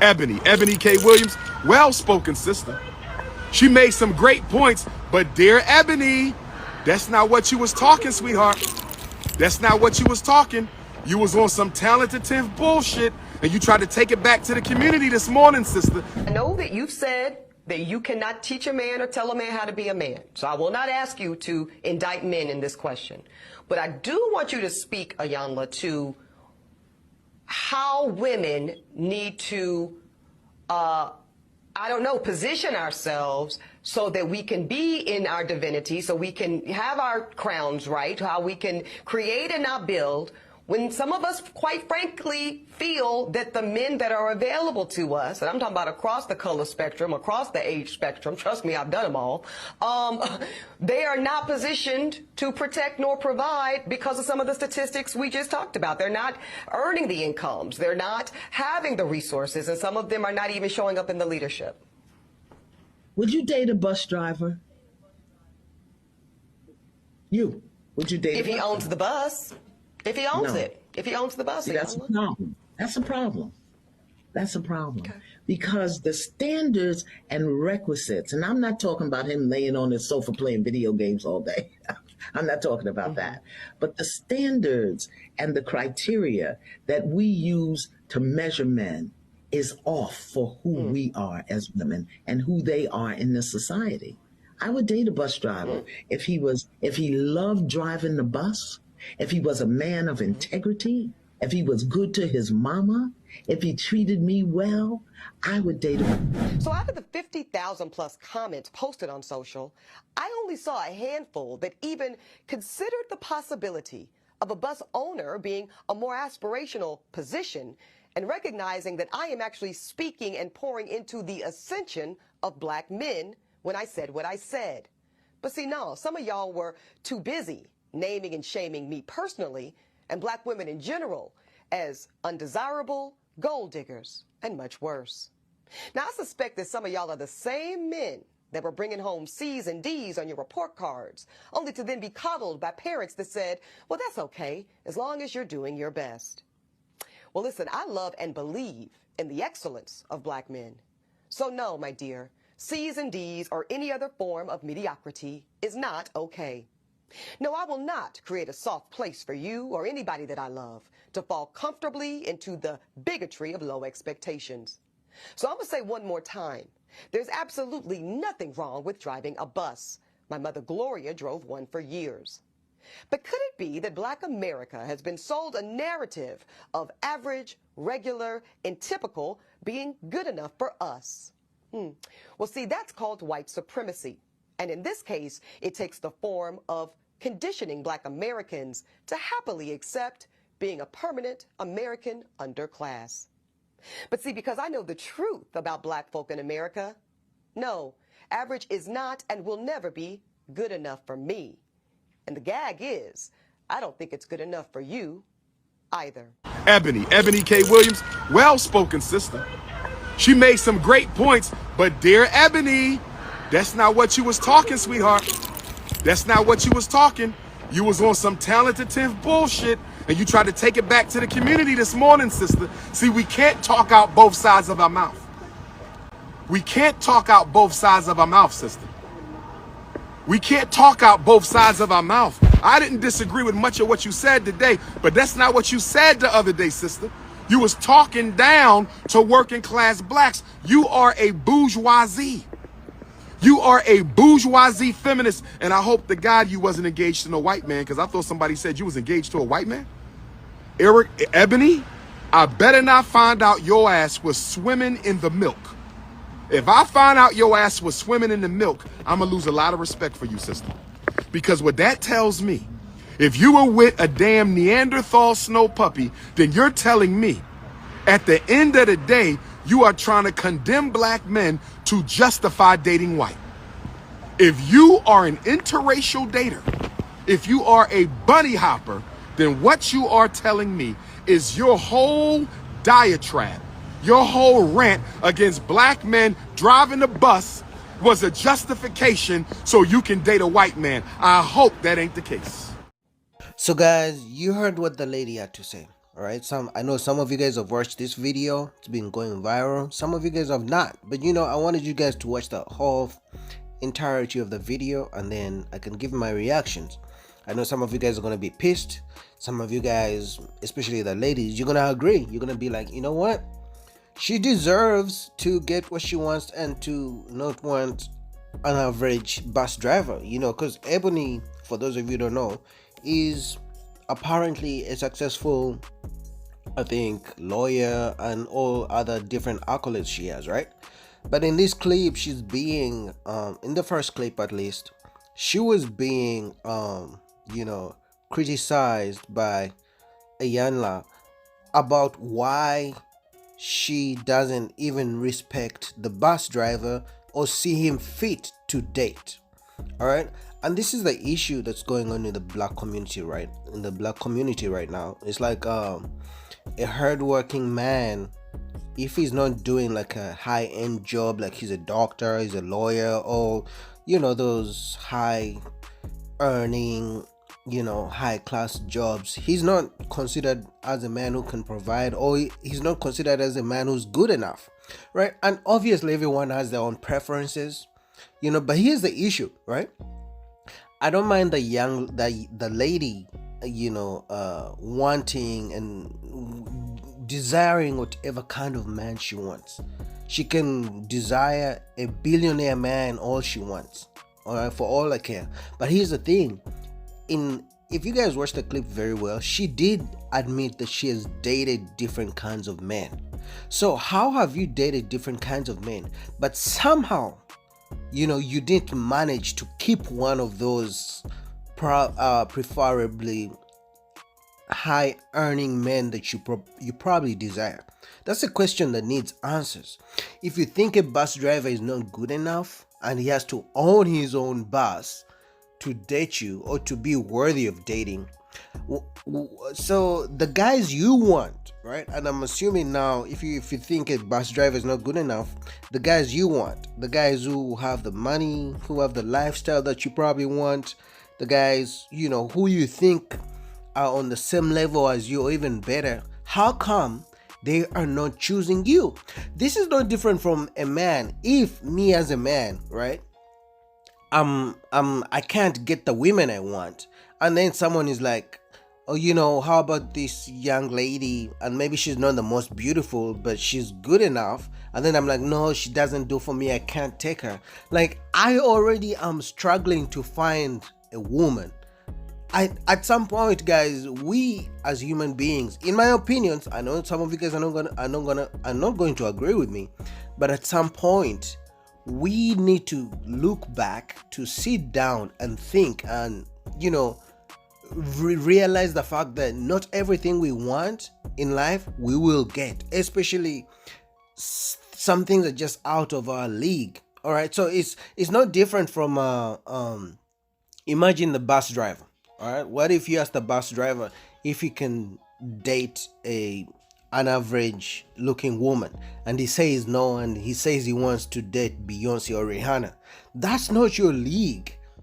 Ebony K. Williams, well-spoken sister. She made some great points, but dear Ebony, that's not what you was talking, sweetheart. That's not what you was talking. You was on some talented bullshit, and you tried to take it back to the community this morning, sister. I know that you've said that you cannot teach a man or tell a man how to be a man. So I will not ask you to indict men in this question. But I do want you to speak, Ayanna, to how women need to, position ourselves so that we can be in our divinity, so we can have our crowns right, how we can create and not build, when some of us, quite frankly, feel that the men that are available to us, and I'm talking about across the color spectrum, across the age spectrum, trust me, I've done them all, they are not positioned to protect nor provide because of some of the statistics we just talked about. They're not earning the incomes. They're not having the resources, and some of them are not even showing up in the leadership. Would you date a bus driver? Would you date if he owns the bus? If he owns it. If he owns the bus. See, that's a problem. That's a problem. That's a problem. Okay. Because the standards and requisites, and I'm not talking about him laying on his sofa playing video games all day. I'm not talking about that. But the standards and the criteria that we use to measure men is off for who we are as women and who they are in this society. I would date a bus driver if he loved driving the bus, if he was a man of integrity, if he was good to his mama, if he treated me well, I would date him. So out of the 50,000 plus comments posted on social, I only saw a handful that even considered the possibility of a bus owner being a more aspirational position and recognizing that I am actually speaking and pouring into the ascension of black men when I said what I said. But see, no, some of y'all were too busy naming and shaming me personally and black women in general as undesirable, gold diggers, and much worse. Now, I suspect that some of y'all are the same men that were bringing home C's and D's on your report cards, only to then be coddled by parents that said, well, that's okay, as long as you're doing your best. Well, listen, I love and believe in the excellence of black men. So no, my dear, C's and D's or any other form of mediocrity is not okay. No, I will not create a soft place for you or anybody that I love to fall comfortably into the bigotry of low expectations. So I'm going to say one more time, there's absolutely nothing wrong with driving a bus. My mother Gloria drove one for years. But could it be that black America has been sold a narrative of average, regular, and typical being good enough for us? Well, see, that's called white supremacy. And in this case, it takes the form of conditioning black Americans to happily accept being a permanent American underclass. But see, because I know the truth about black folk in America, no, average is not and will never be good enough for me. And the gag is, I don't think it's good enough for you either. Ebony K. Williams, well-spoken sister. She made some great points, but dear Ebony, that's not what you was talking, sweetheart. That's not what you was talking. You was on some talented bullshit, and you tried to take it back to the community this morning, sister. See, we can't talk out both sides of our mouth. We can't talk out both sides of our mouth, sister. We can't talk out both sides of our mouth. I didn't disagree with much of what you said today, but that's not what you said the other day, sister. You was talking down to working class blacks. You are a bourgeoisie. You are a bourgeoisie feminist, and I hope to God you wasn't engaged to no white man, because I thought somebody said you was engaged to a white man. Ebony, I better not find out your ass was swimming in the milk. If I find out your ass was swimming in the milk, I'm going to lose a lot of respect for you, sister. Because what that tells me, if you were with a damn Neanderthal snow puppy, then you're telling me, at the end of the day, you are trying to condemn black men to justify dating white. If you are an interracial dater, if you are a bunny hopper, then what you are telling me is your whole diatribe, your whole rant against black men driving the bus was a justification so you can date a white man. I hope that ain't the case. So guys, you heard what the lady had to say, All right, I know some of you guys have watched this video. It's been going viral. Some of you guys have not, but I wanted you guys to watch the whole entirety of the video, and then I can give my reactions. I know some of you guys are gonna be pissed. Some of you guys, especially the ladies, you're gonna agree. You're gonna be like, you know what? She deserves to get what she wants and to not want an average bus driver. Because Ebony, for those of you who don't know, is apparently a successful, I think, lawyer and all other different accolades she has, right? But in this clip, she's being, in the first clip at least, she was being, criticized by Ayanna about why she doesn't even respect the bus driver or see him fit to date. All right. And this is the issue that's going on in the black community, right? In the black community right now. It's like a hardworking man, if he's not doing like a high-end job, like he's a doctor, he's a lawyer, or those high earning, high class jobs, he's not considered as a man who can provide, or he's not considered as a man who's good enough, right? And obviously everyone has their own preferences, but here's the issue, right? I don't mind the lady, wanting and desiring whatever kind of man she wants. She can desire a billionaire man all she wants, all right, for all I care. But here's the thing, if you guys watch the clip very well, she did admit that she has dated different kinds of men. So how have you dated different kinds of men, but somehow you didn't manage to keep one of those preferably high earning men that you probably desire? That's a question that needs answers. If you think a bus driver is not good enough and he has to own his own bus to date you or to be worthy of dating, so the guys you want, right? And I'm assuming now, if you think a bus driver is not good enough, the guys you want, the guys who have the money, who have the lifestyle that you probably want, the guys who you think are on the same level as you or even better, how come they are not choosing you? This is no different from a man. If me as a man, right, I can't get the women I want, and then someone is like, oh, how about this young lady, and maybe she's not the most beautiful, but she's good enough, and then I'm like, no, she doesn't do for me, I can't take her. Like, I already am struggling to find a woman. At some point, guys, we as human beings, in my opinions, I know some of you guys are not going to agree with me, but at some point we need to look back, to sit down and think, and realize the fact that not everything we want in life we will get, especially some things are just out of our league. All right, so it's not different from imagine the bus driver. All right, what if you ask the bus driver if he can date an average looking woman, and he says no, and he says he wants to date Beyonce or Rihanna? That's not your league.